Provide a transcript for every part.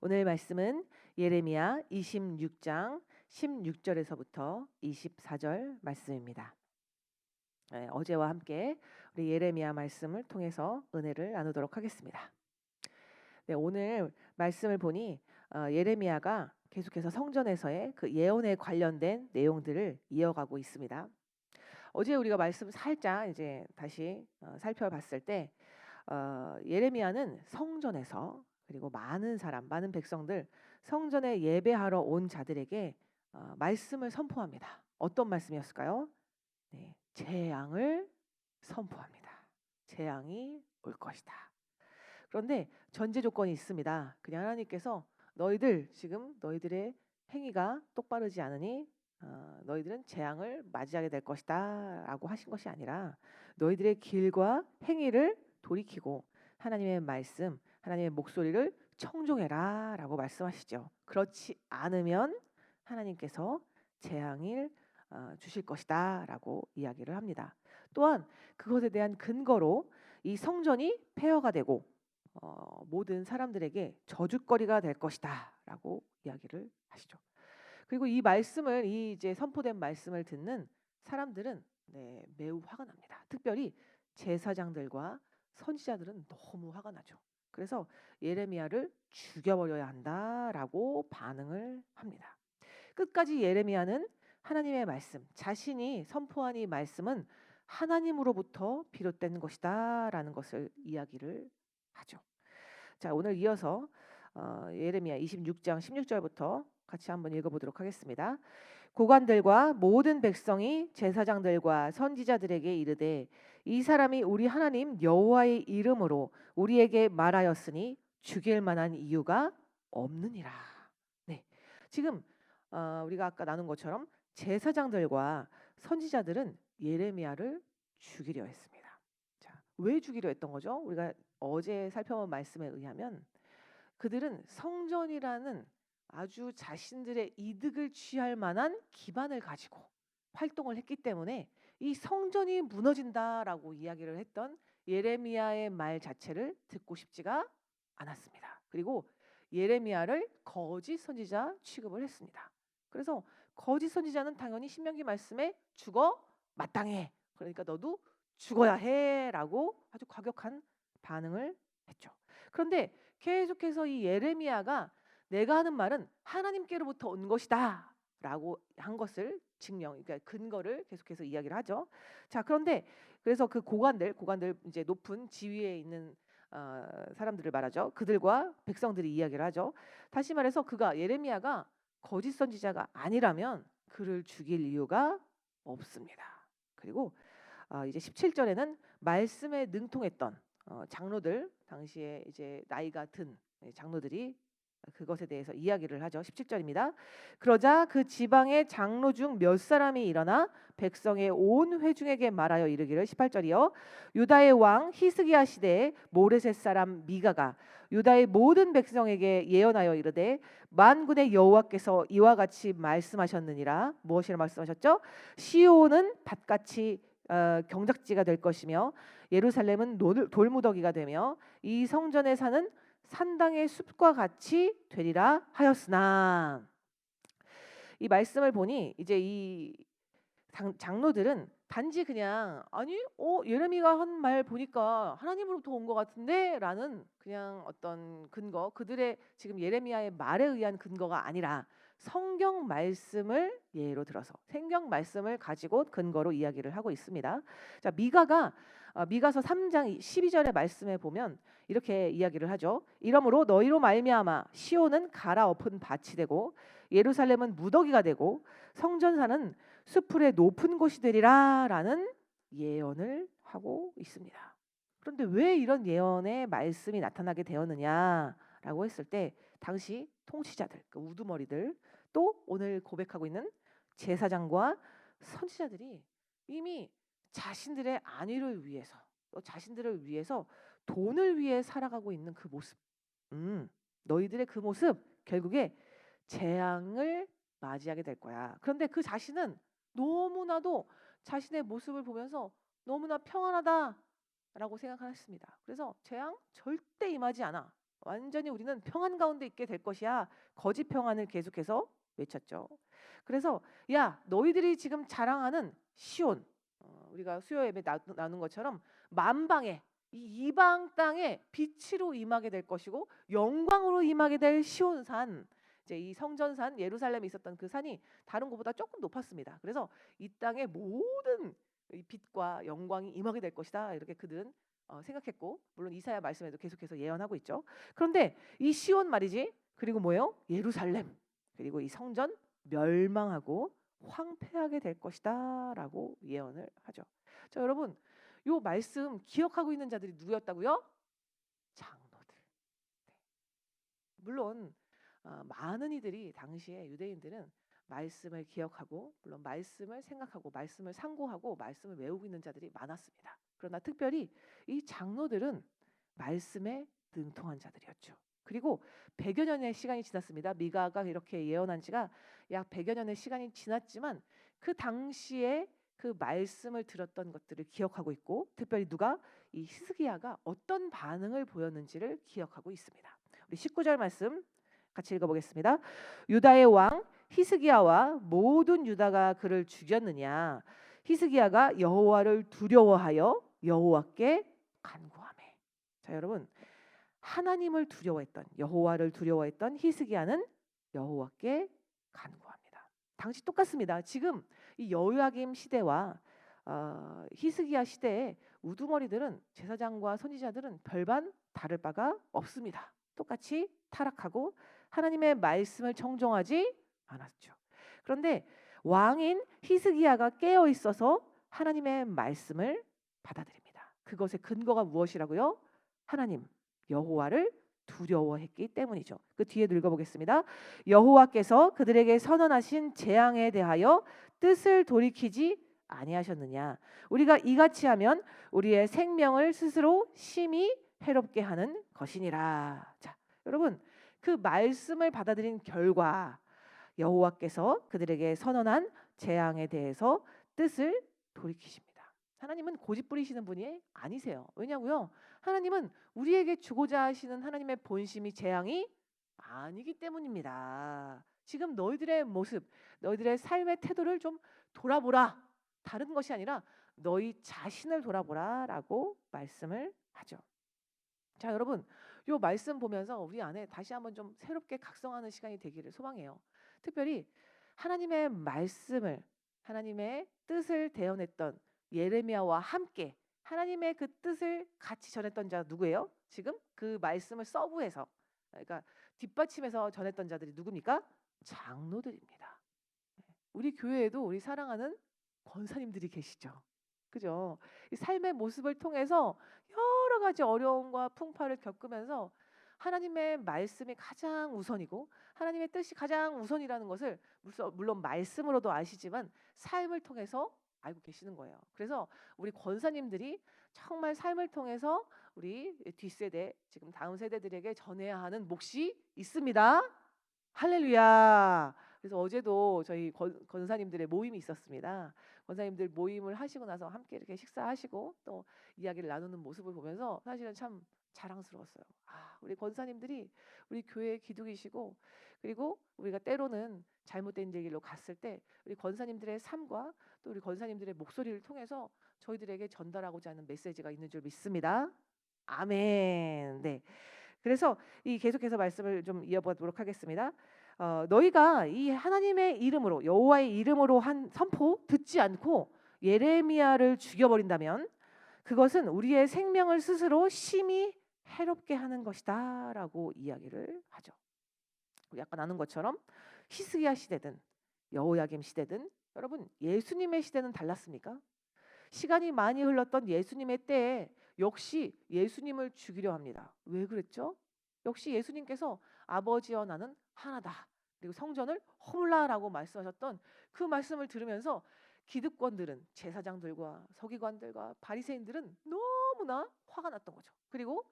오늘 말씀은 예레미야 26장 16절에서부터 24절 말씀입니다. 어제와 함께 우리 예레미야 말씀을 통해서 은혜를 나누도록 하겠습니다. 오늘 말씀을 보니 예레미야가 계속해서 성전에서의 그 예언에 관련된 내용들을 이어가고 있습니다. 어제 우리가 말씀 살짝 이제 다시 살펴봤을 때 예레미야는 성전에서 그리고 많은 사람, 많은 백성들 성전에 예배하러 온 자들에게 말씀을 선포합니다. 어떤 말씀이었을까요? 네, 재앙을 선포합니다. 재앙이 올 것이다. 그런데 전제 조건이 있습니다. 그냥 하나님께서 너희들 지금 너희들의 행위가 똑바르지 않으니 너희들은 재앙을 맞이하게 될 것이다라고 하신 것이 아니라 너희들의 길과 행위를 돌이키고 하나님의 말씀, 하나님의 목소리를 청종해라라고 말씀하시죠. 그렇지 않으면 하나님께서 재앙을 주실 것이다라고 이야기를 합니다. 또한 그것에 대한 근거로 이 성전이 폐허가 되고 모든 사람들에게 저주거리가 될 것이다라고 이야기를 하시죠. 그리고 이 말씀을 이 이제 선포된 말씀을 듣는 사람들은 매우 화가 납니다. 특별히 제사장들과 선지자들은 너무 화가 나죠. 그래서 예레미야를 죽여버려야 한다라고 반응을 합니다. 끝까지 예레미야는 하나님의 말씀, 자신이 선포한 이 말씀은 하나님으로부터 비롯된 것이다라는 것을 이야기를 하죠. 자, 오늘 이어서 예레미야 26장 16절부터 같이 한번 읽어보도록 하겠습니다. 고관들과 모든 백성이 제사장들과 선지자들에게 이르되 이 사람이 우리 하나님 여호와의 이름으로 우리에게 말하였으니 죽일 만한 이유가 없느니라. 네, 지금 우리가 아까 나눈 것처럼 제사장들과 선지자들은 예레미야를 죽이려 했습니다. 자, 왜 죽이려 했던 거죠? 우리가 어제 살펴본 말씀에 의하면 그들은 성전이라는 아주 자신들의 이득을 취할 만한 기반을 가지고 활동을 했기 때문에 이 성전이 무너진다라고 이야기를 했던 예레미야의 말 자체를 듣고 싶지가 않았습니다. 그리고 예레미야를 거짓 선지자 취급을 했습니다. 그래서 거짓 선지자는 당연히 신명기 말씀에 죽어 마땅해. 그러니까 너도 죽어야 해라고 아주 과격한 반응을 했죠. 그런데 계속해서 이 예레미야가 내가 하는 말은 하나님께로부터 온 것이다라고 한 것을 그러니까 근거를 계속해서 이야기를 하죠. 자, 그런데 그래서 그 고관들 이제 높은 지위에 있는 사람들을 말하죠. 그들과 백성들이 이야기를 하죠. 다시 말해서 예레미야가 거짓 선지자가 아니라면 그를 죽일 이유가 없습니다. 그리고 이제 17절에는 말씀에 능통했던 장로들, 당시에 이제 나이가 든 장로들이 그것에 대해서 이야기를 하죠. 17절입니다. 그러자 그 지방의 장로 중 몇 사람이 일어나 백성의 온 회중에게 말하여 이르기를 18절이요. 유다의 왕 히스기야 시대에 모레셋 사람 미가가 유다의 모든 백성에게 예언하여 이르되 만군의 여호와께서 이와 같이 말씀하셨느니라. 무엇이라 말씀하셨죠? 시온은 밭같이 경작지가 될 것이며 예루살렘은 돌무더기가 되며 이 성전에 사는 산당의 숲과 같이 되리라 하였으나, 이 말씀을 보니 이제 이 장로들은 단지 그냥 아니 예레미야가 한 말 보니까 하나님으로부터 온 것 같은데 라는 그냥 어떤 근거, 그들의 지금 예레미야의 말에 의한 근거가 아니라 성경 말씀을 예로 들어서 성경 말씀을 가지고 근거로 이야기를 하고 있습니다. 자, 미가서 3장 12절의 말씀에 보면 이렇게 이야기를 하죠. 이러므로 너희로 말미암아 시온은 갈아엎은 밭이 되고 예루살렘은 무더기가 되고 성전사는 수풀의 높은 곳이 되리라라는 예언을 하고 있습니다. 그런데 왜 이런 예언의 말씀이 나타나게 되었느냐라고 했을 때 당시 통치자들, 그 우두머리들, 또 오늘 고백하고 있는 제사장과 선지자들이 이미 자신들의 안위를 위해서, 또 자신들을 위해서 돈을 위해 살아가고 있는 그 모습, 너희들의 그 모습 결국에 재앙을 맞이하게 될 거야. 그런데 그 자신은 너무나도 자신의 모습을 보면서 너무나 평안하다라고 생각하셨습니다. 그래서 재앙 절대 임하지 않아. 완전히 우리는 평안 가운데 있게 될 것이야. 거짓 평안을 계속해서 외쳤죠. 그래서 야, 너희들이 지금 자랑하는 시온, 우리가 수요 예배 나눈 것처럼 만방에 이 이방 땅에 빛으로 임하게 될 것이고 영광으로 임하게 될 시온산, 이제 이 성전산 예루살렘에 있었던 그 산이 다른 곳보다 조금 높았습니다. 그래서 이 땅의 모든 이 빛과 영광이 임하게 될 것이다, 이렇게 그들은 생각했고, 물론 이사야 말씀에도 계속해서 예언하고 있죠. 그런데 이 시온 말이지, 그리고 뭐예요? 예루살렘, 그리고 이 성전 멸망하고 황폐하게 될 것이다라고 예언을 하죠. 자, 여러분, 요 말씀 기억하고 있는 자들이 누구였다고요? 장로들. 네. 물론 많은 이들이 당시에 유대인들은 말씀을 기억하고, 물론 말씀을 생각하고, 말씀을 상고하고, 말씀을 외우고 있는 자들이 많았습니다. 그러나 특별히 이 장로들은 말씀에 능통한 자들이었죠. 그리고 100여 년의 시간이 지났습니다. 미가가 이렇게 예언한 지가 약 100여 년의 시간이 지났지만 그 당시에 그 말씀을 들었던 것들을 기억하고 있고, 특별히 누가? 이 히스기야가 어떤 반응을 보였는지를 기억하고 있습니다. 우리 19절 말씀 같이 읽어보겠습니다. 유다의 왕 히스기야와 모든 유다가 그를 죽였느냐? 히스기야가 여호와를 두려워하여 여호와께 간구하매. 자, 여러분, 하나님을 두려워했던, 여호와를 두려워했던 히스기야는 여호와께 간구합니다. 당시 똑같습니다. 지금 이 여호야김 시대와 히스기야 시대의 우두머리들은, 제사장과 선지자들은 별반 다를 바가 없습니다. 똑같이 타락하고 하나님의 말씀을 청종하지 않았죠. 그런데 왕인 히스기야가 깨어 있어서 하나님의 말씀을 받아들입니다. 그것의 근거가 무엇이라고요? 하나님 여호와를 두려워했기 때문이죠. 그 뒤에 읽어보겠습니다. 여호와께서 그들에게 선언하신 재앙에 대하여 뜻을 돌이키지 아니하셨느냐? 우리가 이같이 하면 우리의 생명을 스스로 심히 해롭게 하는 것이니라. 자, 여러분, 그 말씀을 받아들인 결과 여호와께서 그들에게 선언한 재앙에 대해서 뜻을 돌이키십니다. 하나님은 고집 부리시는 분이 아니세요. 왜냐고요? 하나님은 우리에게 주고자 하시는 하나님의 본심이 재앙이 아니기 때문입니다. 지금 너희들의 모습, 너희들의 삶의 태도를 좀 돌아보라. 다른 것이 아니라 너희 자신을 돌아보라라고 말씀을 하죠. 자, 여러분, 요 말씀 보면서 우리 안에 다시 한번 좀 새롭게 각성하는 시간이 되기를 소망해요. 특별히 하나님의 말씀을, 하나님의 뜻을 대언했던 예레미야와 함께 하나님의 그 뜻을 같이 전했던 자 누구예요? 지금 그 말씀을 서브해서, 그러니까 뒷받침해서 전했던 자들이 누굽니까? 장로들입니다. 우리 교회에도 우리 사랑하는 권사님들이 계시죠. 그죠? 이 삶의 모습을 통해서 여러 가지 어려움과 풍파를 겪으면서 하나님의 말씀이 가장 우선이고 하나님의 뜻이 가장 우선이라는 것을 물론 말씀으로도 아시지만 삶을 통해서 알고 계시는 거예요. 그래서 우리 권사님들이 정말 삶을 통해서 우리 뒷세대, 지금 다음 세대들에게 전해야 하는 몫이 있습니다. 할렐루야. 그래서 어제도 저희 권사님들의 모임이 있었습니다. 권사님들 모임을 하시고 나서 함께 이렇게 식사하시고 또 이야기를 나누는 모습을 보면서 사실은 참 자랑스러웠어요. 우리 권사님들이 우리 교회의 기둥이시고, 그리고 우리가 때로는 잘못된 길로 갔을 때 우리 권사님들의 삶과 또 우리 권사님들의 목소리를 통해서 저희들에게 전달하고자 하는 메시지가 있는 줄 믿습니다. 아멘. 네. 그래서 이 계속해서 말씀을 좀 이어보도록 하겠습니다. 너희가 이 하나님의 이름으로, 여호와의 이름으로 한 선포 듣지 않고 예레미야를 죽여버린다면 그것은 우리의 생명을 스스로 심히 해롭게 하는 것이다라고 이야기를 하죠. 우리 아까 나눈 것처럼 히스기야 시대든 여호야김 시대든, 여러분, 예수님의 시대는 달랐습니까? 시간이 많이 흘렀던 예수님의 때에 역시 예수님을 죽이려 합니다. 왜 그랬죠? 역시 예수님께서 아버지와 나는 하나다, 그리고 성전을 허물라라고 말씀하셨던 그 말씀을 들으면서 기득권들은, 제사장들과 서기관들과 바리새인들은 너무나 화가 났던 거죠. 그리고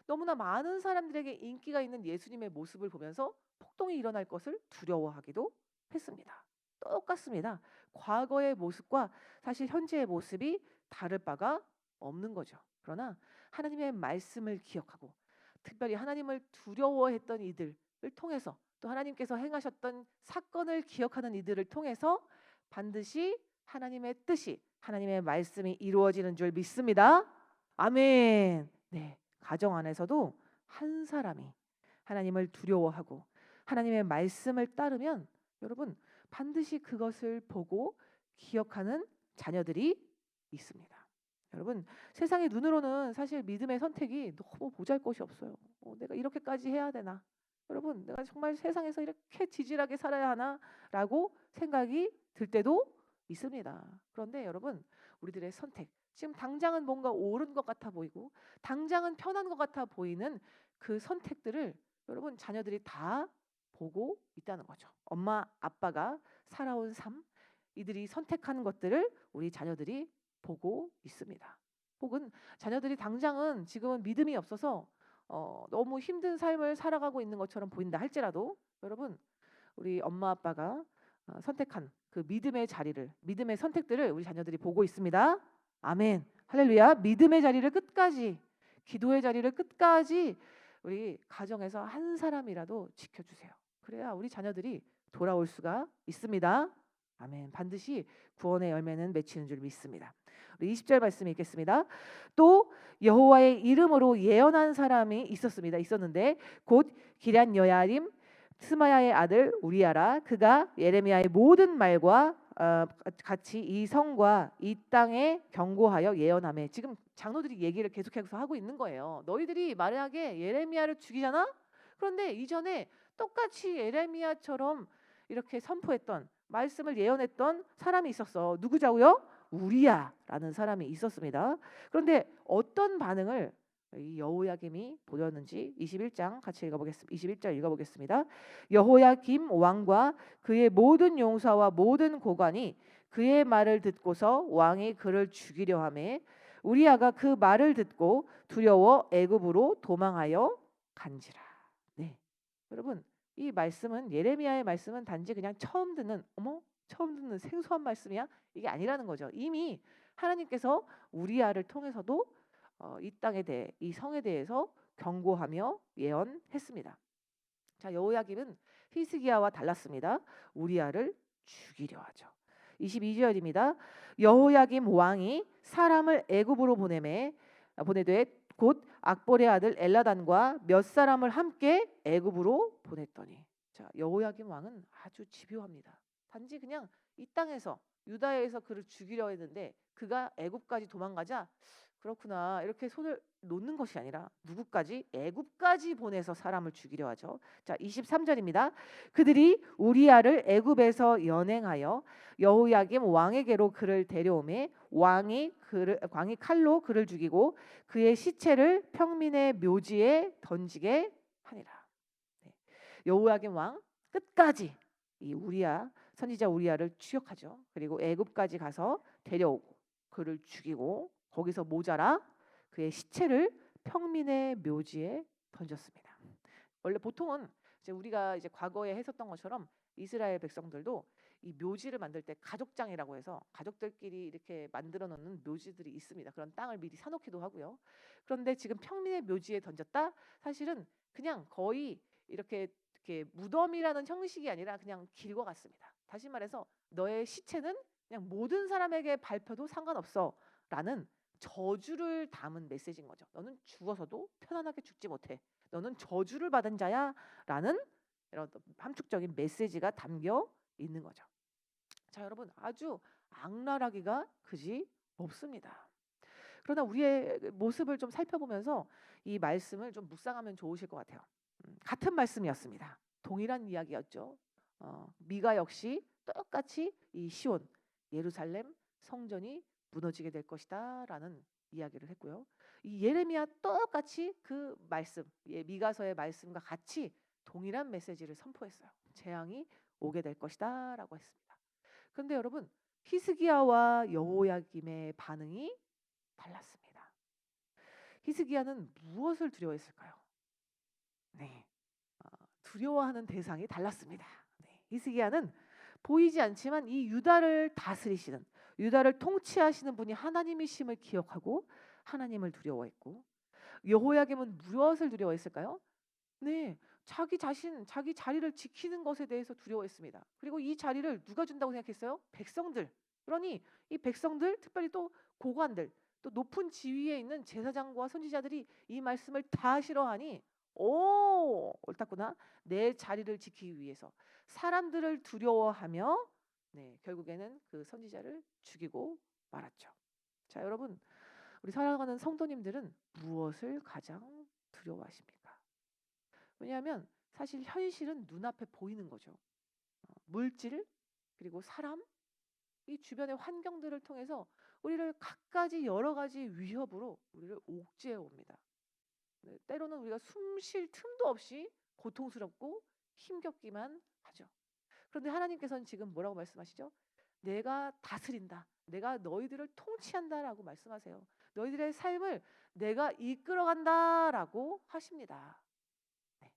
너무나 많은 사람들에게 인기가 있는 예수님의 모습을 보면서 폭동이 일어날 것을 두려워하기도 했습니다. 똑같습니다. 과거의 모습과 사실 현재의 모습이 다를 바가 없는 거죠. 그러나 하나님의 말씀을 기억하고 특별히 하나님을 두려워했던 이들을 통해서 또 하나님께서 행하셨던 사건을 기억하는 이들을 통해서 반드시 하나님의 뜻이 하나님의 말씀이 이루어지는 줄 믿습니다. 아멘. 네, 가정 안에서도 한 사람이 하나님을 두려워하고 하나님의 말씀을 따르면 여러분 반드시 그것을 보고 기억하는 자녀들이 있습니다. 여러분 세상의 눈으로는 사실 믿음의 선택이 너무 보잘것이 없어요. 내가 이렇게까지 해야 되나? 여러분 내가 정말 세상에서 이렇게 지질하게 살아야 하나라고 생각이 들 때도 있습니다. 그런데 여러분 우리들의 선택 지금 당장은 뭔가 옳은 것 같아 보이고 당장은 편한 것 같아 보이는 그 선택들을 여러분 자녀들이 다 보고 있다는 거죠. 엄마 아빠가 살아온 삶 이들이 선택하는 것들을 우리 자녀들이 보고 있습니다. 혹은 자녀들이 당장은 지금은 믿음이 없어서 너무 힘든 삶을 살아가고 있는 것처럼 보인다 할지라도 여러분 우리 엄마 아빠가 선택한 그 믿음의 자리를 믿음의 선택들을 우리 자녀들이 보고 있습니다. 아멘. 할렐루야. 믿음의 자리를 끝까지 기도의 자리를 끝까지 우리 가정에서 한 사람이라도 지켜주세요. 그래야 우리 자녀들이 돌아올 수가 있습니다. 아멘. 반드시 구원의 열매는 맺히는 줄 믿습니다. 우리 20절 말씀 읽겠습니다. 또 여호와의 이름으로 예언한 사람이 있었는데 곧 기럇 여야림 스마야의 아들 우리야라. 그가 예레미야의 모든 말과 같이 이 성과 이 땅에 경고하여 예언하며 지금 장로들이 얘기를 계속해서 하고 있는 거예요. 너희들이 만약에 예레미야를 죽이잖아? 그런데 이전에 똑같이 예레미야처럼 이렇게 선포했던 말씀을 예언했던 사람이 있었어. 누구자고요? 우리야라는 사람이 있었습니다. 그런데 어떤 반응을 이 여호야김이 보였는지 21장 같이 읽어보겠습니다. 21절 읽어보겠습니다. 여호야김 왕과 그의 모든 용사와 모든 고관이 그의 말을 듣고서 왕이 그를 죽이려 하매 우리야가 그 말을 듣고 두려워 애굽으로 도망하여 간지라. 네, 여러분 이 말씀은 예레미야의 말씀은 단지 그냥 처음 듣는 생소한 말씀이야? 이게 아니라는 거죠. 이미 하나님께서 우리야를 통해서도 이 땅에 대해 이 성에 대해서 경고하며 예언했습니다. 자, 여호야김은 히스기야와 달랐습니다. 우리야를 죽이려 하죠. 22절입니다. 여호야김 왕이 사람을 애굽으로 보내되 곧 악볼의 아들 엘라단과 몇 사람을 함께 애굽으로 보냈더니 자, 여호야김 왕은 아주 집요합니다. 단지 그냥 이 땅에서 유다에서 그를 죽이려 했는데 그가 애굽까지 도망가자 그렇구나 이렇게 손을 놓는 것이 아니라 누구까지? 애굽까지 보내서 사람을 죽이려 하죠. 자, 23절입니다. 그들이 우리야를 애굽에서 연행하여 여호야김 왕에게로 그를 데려오매 왕이 칼로 그를 죽이고 그의 시체를 평민의 묘지에 던지게 하니라. 네. 여호야김 왕 끝까지 이 우리야 선지자 우리야를 추격하죠. 그리고 애굽까지 가서 데려오고 그를 죽이고 거기서 모자라 그의 시체를 평민의 묘지에 던졌습니다. 원래 보통은 이제 우리가 이제 과거에 했었던 것처럼 이스라엘 백성들도 이 묘지를 만들 때 가족장이라고 해서 가족들끼리 이렇게 만들어 놓는 묘지들이 있습니다. 그런 땅을 미리 사놓기도 하고요. 그런데 지금 평민의 묘지에 던졌다? 사실은 그냥 거의 이렇게 무덤이라는 형식이 아니라 그냥 길과 같습니다. 다시 말해서 너의 시체는 그냥 모든 사람에게 밟혀도 상관없어라는 저주를 담은 메시지인 거죠. 너는 죽어서도 편안하게 죽지 못해. 너는 저주를 받은 자야라는 이런 함축적인 메시지가 담겨 있는 거죠. 자, 여러분 아주 악랄하기가 그지 없습니다. 그러나 우리의 모습을 좀 살펴보면서 이 말씀을 좀 묵상하면 좋으실 것 같아요. 같은 말씀이었습니다. 동일한 이야기였죠. 미가 역시 똑같이 이 시온 예루살렘 성전이 무너지게 될 것이다라는 이야기를 했고요. 이 예레미야 똑같이 그 말씀, 미가서의 말씀과 같이 동일한 메시지를 선포했어요. 재앙이 오게 될 것이다라고 했습니다. 그런데 여러분 히스기야와 여호야김의 반응이 달랐습니다. 히스기야는 무엇을 두려워했을까요? 네, 두려워하는 대상이 달랐습니다. 네, 히스기야는 보이지 않지만 이 유다를 다스리시는 유다를 통치하시는 분이 하나님이심을 기억하고 하나님을 두려워했고 여호야김은 무엇을 두려워했을까요? 네, 자기 자신, 자기 자리를 지키는 것에 대해서 두려워했습니다. 그리고 이 자리를 누가 준다고 생각했어요? 백성들. 그러니 이 백성들, 특별히 또 고관들, 또 높은 지위에 있는 제사장과 선지자들이 이 말씀을 다 싫어하니, 오, 옳다구나. 내 자리를 지키기 위해서 사람들을 두려워하며, 네, 결국에는 그 선지자를 죽이고 말았죠. 자, 여러분, 우리 사랑하는 성도님들은 무엇을 가장 두려워하십니까? 왜냐하면 사실 현실은 눈앞에 보이는 거죠. 물질, 그리고 사람, 이 주변의 환경들을 통해서 우리를 갖가지 여러 가지 위협으로 우리를 옥죄해 옵니다. 네, 때로는 우리가 숨 쉴 틈도 없이 고통스럽고 힘겹기만 하죠. 그런데 하나님께서는 지금 뭐라고 말씀하시죠? 내가 다스린다. 내가 너희들을 통치한다라고 말씀하세요. 너희들의 삶을 내가 이끌어간다라고 하십니다. 네.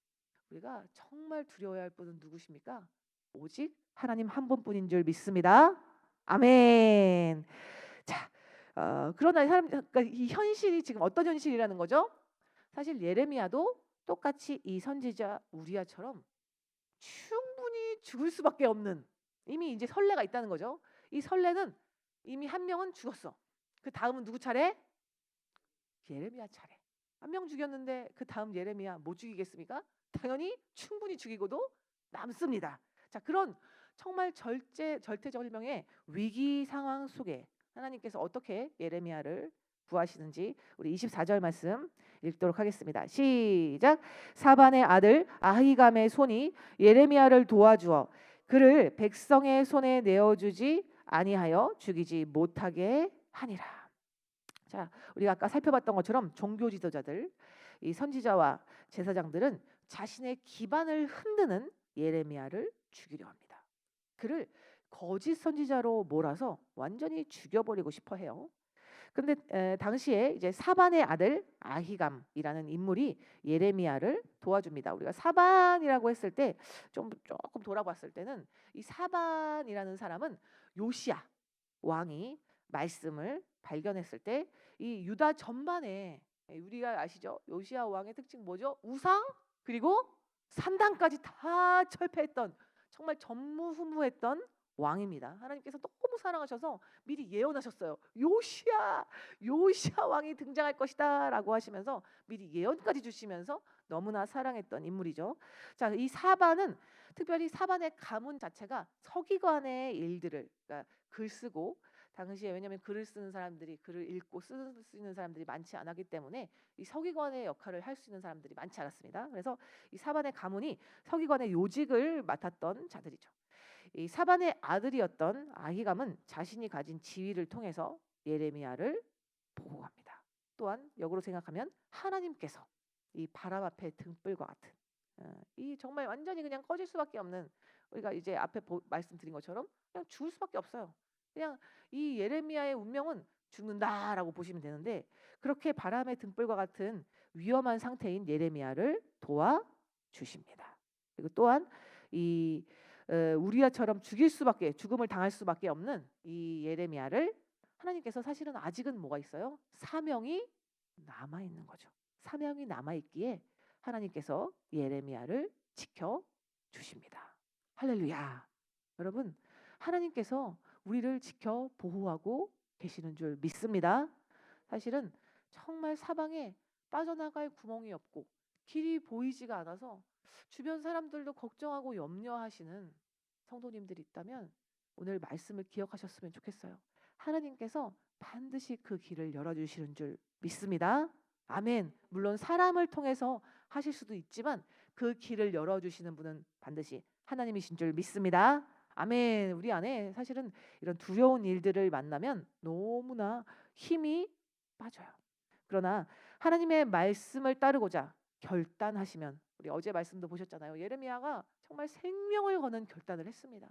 우리가 정말 두려워야 할 분은 누구십니까? 오직 하나님 한 분뿐인 줄 믿습니다. 아멘. 자, 그러나 그러니까 이 현실이 지금 어떤 현실이라는 거죠? 사실 예레미야도 똑같이 이 선지자 우리야처럼 충분히 죽을 수밖에 없는, 이미 이제 선례가 있다는 거죠. 이 선례는 이미 한 명은 죽었어. 그 다음은 누구 차례? 예레미야 차례. 한 명 죽였는데 그 다음 예레미야 못 죽이겠습니까? 당연히 충분히 죽이고도 남습니다. 자, 그런 정말 절대절명의 위기 상황 속에 하나님께서 어떻게 예레미야를 구하시는지 우리 24절 말씀 읽도록 하겠습니다. 시작. 사반의 아들 아히감의 손이 예레미야를 도와주어 그를 백성의 손에 내어주지 아니하여 죽이지 못하게 하니라. 자, 우리가 아까 살펴봤던 것처럼 종교 지도자들, 이 선지자와 제사장들은 자신의 기반을 흔드는 예레미야를 죽이려 합니다. 그를 거짓 선지자로 몰아서 완전히 죽여버리고 싶어 해요. 그런데 당시에 이제 사반의 아들 아히감이라는 인물이 예레미야를 도와줍니다. 우리가 사반이라고 했을 때 조금 돌아봤을 때는 이 사반이라는 사람은 요시야 왕이 말씀을 발견했을 때 이 유다 전반에, 우리가 아시죠? 요시야 왕의 특징 뭐죠? 우상 그리고 산당까지 다 철폐했던 정말 전무후무했던 왕입니다. 하나님께서 너무 사랑하셔서 미리 예언하셨어요. 요시야 왕이 등장할 것이다라고 하시면서 미리 예언까지 주시면서 너무나 사랑했던 인물이죠. 자, 이 사반은 특별히 사반의 가문 자체가 서기관의 일들을, 그러니까 글 쓰고, 당시에 왜냐하면 글을 쓰는 사람들이, 글을 읽고 쓸 수 있는 사람들이 많지 않았기 때문에 이 서기관의 역할을 할 수 있는 사람들이 많지 않았습니다. 그래서 이 사반의 가문이 서기관의 요직을 맡았던 자들이죠. 이 사반의 아들이었던 아히감은 자신이 가진 지위를 통해서 예레미야를 보호합니다. 또한 역으로 생각하면 하나님께서 이 바람 앞에 등불과 같은, 이 정말 완전히 그냥 꺼질 수밖에 없는, 우리가 이제 앞에 말씀드린 것처럼 그냥 죽을 수밖에 없어요. 그냥 이 예레미야의 운명은 죽는다라고 보시면 되는데, 그렇게 바람의 등불과 같은 위험한 상태인 예레미야를 도와주십니다. 그리고 또한 이 우리야처럼 죽음을 당할 수밖에 없는 이 예레미야를 하나님께서 사실은 아직은 뭐가 있어요? 사명이 남아 있는 거죠. 사명이 남아 있기에 하나님께서 예레미야를 지켜 주십니다. 할렐루야. 여러분, 하나님께서 우리를 지켜 보호하고 계시는 줄 믿습니다. 사실은 정말 사방에 빠져나갈 구멍이 없고 길이 보이지가 않아서 주변 사람들도 걱정하고 염려하시는 성도님들이 있다면 오늘 말씀을 기억하셨으면 좋겠어요. 하나님께서 반드시 그 길을 열어주시는 줄 믿습니다. 아멘. 물론 사람을 통해서 하실 수도 있지만 그 길을 열어주시는 분은 반드시 하나님이신 줄 믿습니다. 아멘. 우리 안에 사실은 이런 두려운 일들을 만나면 너무나 힘이 빠져요. 그러나 하나님의 말씀을 따르고자 결단하시면, 우리 어제 말씀도 보셨잖아요. 예레미야가 정말 생명을 거는 결단을 했습니다.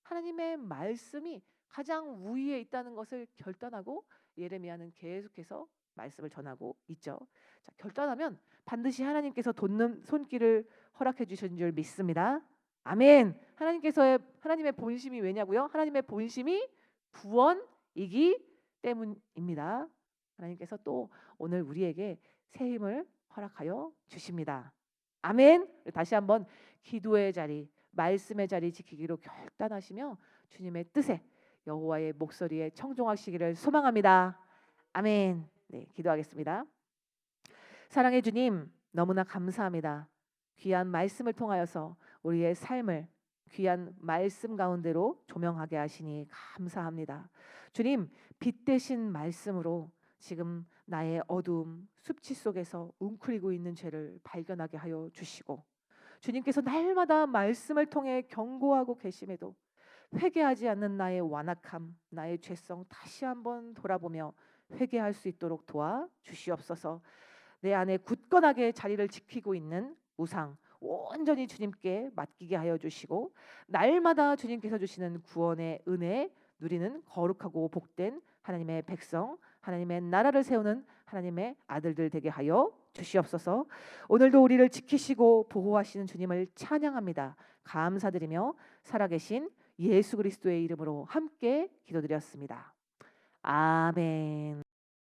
하나님의 말씀이 가장 우위에 있다는 것을 결단하고 예레미야는 계속해서 말씀을 전하고 있죠. 자, 결단하면 반드시 하나님께서 돋는 손길을 허락해 주신 줄 믿습니다. 아멘. 하나님의 본심이 왜냐고요? 하나님의 본심이 구원이기 때문입니다. 하나님께서 또 오늘 우리에게 새 힘을 허락하여 주십니다. 아멘. 다시 한번 기도의 자리, 말씀의 자리 지키기로 결단하시며 주님의 뜻에 여호와의 목소리에 청종하시기를 소망합니다. 아멘. 네, 기도하겠습니다. 사랑의 주님, 너무나 감사합니다. 귀한 말씀을 통하여서 우리의 삶을 귀한 말씀 가운데로 조명하게 하시니 감사합니다. 주님, 빛 대신 말씀으로 지금 나의 어두움, 습치 속에서 웅크리고 있는 죄를 발견하게 하여 주시고, 주님께서 날마다 말씀을 통해 경고하고 계심에도 회개하지 않는 나의 완악함, 나의 죄성 다시 한번 돌아보며 회개할 수 있도록 도와 주시옵소서. 내 안에 굳건하게 자리를 지키고 있는 우상 온전히 주님께 맡기게 하여 주시고, 날마다 주님께서 주시는 구원의 은혜 누리는 거룩하고 복된 하나님의 백성, 하나님의 나라를 세우는 하나님의 아들들 되게 하여 주시옵소서. 오늘도 우리를 지키시고 보호하시는 주님을 찬양합니다. 감사드리며 살아계신 예수 그리스도의 이름으로 함께 기도드렸습니다. 아멘.